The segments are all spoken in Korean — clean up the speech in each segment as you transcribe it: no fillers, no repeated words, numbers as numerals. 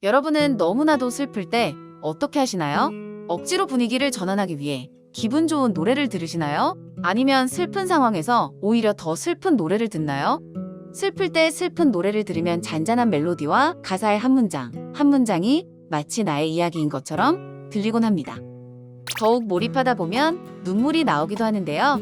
여러분은 너무나도 슬플 때 어떻게 하시나요? 억지로 분위기를 전환하기 위해 기분 좋은 노래를 들으시나요? 아니면 슬픈 상황에서 오히려 더 슬픈 노래를 듣나요? 슬플 때 슬픈 노래를 들으면 잔잔한 멜로디와 가사의 한 문장이 마치 나의 이야기인 것처럼 들리곤 합니다. 더욱 몰입하다 보면 눈물이 나오기도 하는데요.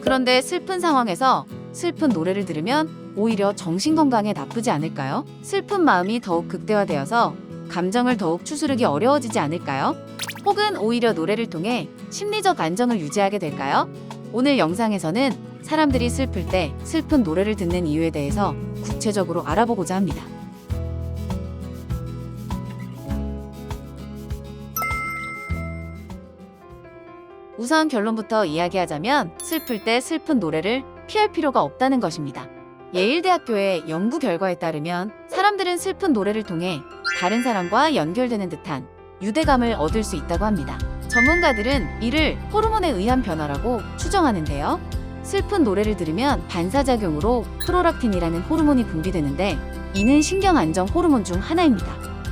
그런데 슬픈 상황에서 슬픈 노래를 들으면 오히려 정신건강에 나쁘지 않을까요? 슬픈 마음이 더욱 극대화되어서 감정을 더욱 추스르기 어려워지지 않을까요? 혹은 오히려 노래를 통해 심리적 안정을 유지하게 될까요? 오늘 영상에서는 사람들이 슬플 때 슬픈 노래를 듣는 이유에 대해서 구체적으로 알아보고자 합니다. 우선 결론부터 이야기하자면 슬플 때 슬픈 노래를 피할 필요가 없다는 것입니다. 예일대학교의 연구 결과에 따르면 사람들은 슬픈 노래를 통해 다른 사람과 연결되는 듯한 유대감을 얻을 수 있다고 합니다. 전문가들은 이를 호르몬에 의한 변화라고 추정하는데요. 슬픈 노래를 들으면 반사작용으로 프로락틴이라는 호르몬이 분비되는데 이는 신경 안정 호르몬 중 하나입니다.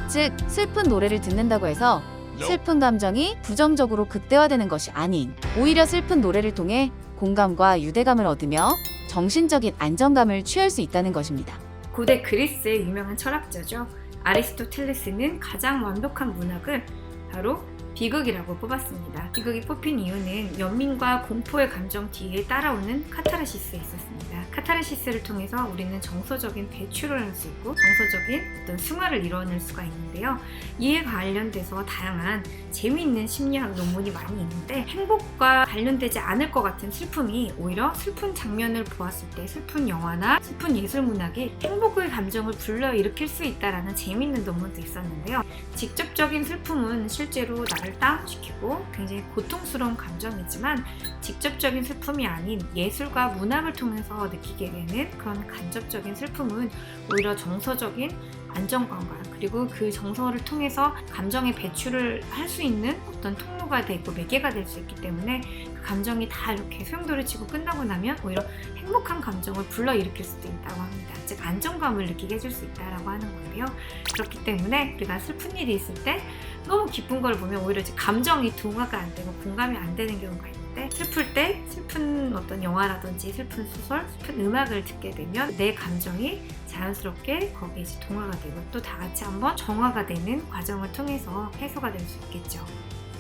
즉, 슬픈 노래를 듣는다고 해서 슬픈 감정이 부정적으로 극대화되는 것이 아닌 오히려 슬픈 노래를 통해 공감과 유대감을 얻으며 정신적인 안정감을 취할 수 있다는 것입니다. 고대 그리스의 유명한 철학자죠. 아리스토텔레스는 가장 완벽한 문학을 바로 비극이라고 뽑았습니다. 비극이 뽑힌 이유는 연민과 공포의 감정 뒤에 따라오는 카타르시스에 있었습니다. 카타르시스를 통해서 우리는 정서적인 배출을 할 수 있고 정서적인 어떤 승화를 이뤄낼 수가 있는데요. 이에 관련돼서 다양한 재미있는 심리학 논문이 많이 있는데 행복과 관련되지 않을 것 같은 슬픔이 오히려 슬픈 장면을 보았을 때 슬픈 영화나 슬픈 예술문학이 행복의 감정을 불러일으킬 수 있다는 재미있는 논문도 있었는데요. 직접적인 슬픔은 실제로 나를 다운시키고 굉장히 고통스러운 감정이지만 직접적인 슬픔이 아닌 예술과 문학을 통해서 느끼게 되는 그런 간접적인 슬픔은 오히려 정서적인 안정감과 그리고 그 정서를 통해서 감정의 배출을 할 수 있는 어떤 통로가 되고 매개가 될 수 있기 때문에 그 감정이 다 이렇게 소용돌이 치고 끝나고 나면 오히려 행복한 감정을 불러일으킬 수도 있다고 합니다. 즉 안정감을 느끼게 해줄 수 있다고 하는 건데요. 그렇기 때문에 우리가 슬픈 일이 있을 때 너무 기쁜 걸 보면 오히려 감정이 동화가 안 되고 공감이 안 되는 경우가 있는데 슬플 때 슬픈 어떤 영화라든지 슬픈 소설, 슬픈 음악을 듣게 되면 내 감정이 자연스럽게 거기에 이제 동화가 되고 또 다 같이 한번 정화가 되는 과정을 통해서 해소가 될 수 있겠죠.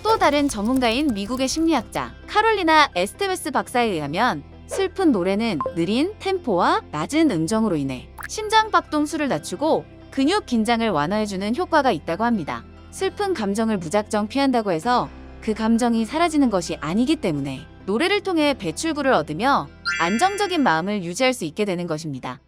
또 다른 전문가인 미국의 심리학자 카롤리나 에스테베스 박사에 의하면 슬픈 노래는 느린 템포와 낮은 음정으로 인해 심장 박동수를 낮추고 근육 긴장을 완화해주는 효과가 있다고 합니다. 슬픈 감정을 무작정 피한다고 해서 그 감정이 사라지는 것이 아니기 때문에 노래를 통해 배출구를 얻으며 안정적인 마음을 유지할 수 있게 되는 것입니다.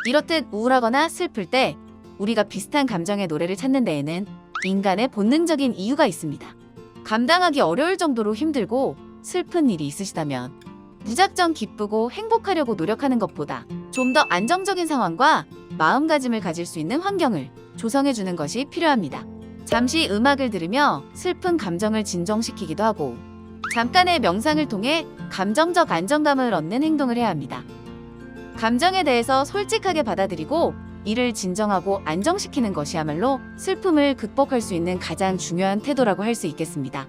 이렇듯 우울하거나 슬플 때 우리가 비슷한 감정의 노래를 찾는 데에는 인간의 본능적인 이유가 있습니다. 감당하기 어려울 정도로 힘들고 슬픈 일이 있으시다면 무작정 기쁘고 행복하려고 노력하는 것보다 좀 더 안정적인 상황과 마음가짐을 가질 수 있는 환경을 조성해주는 것이 필요합니다. 잠시 음악을 들으며 슬픈 감정을 진정시키기도 하고 잠깐의 명상을 통해 감정적 안정감을 얻는 행동을 해야 합니다. 감정에 대해서 솔직하게 받아들이고 이를 진정하고 안정시키는 것이야말로 슬픔을 극복할 수 있는 가장 중요한 태도라고 할 수 있겠습니다.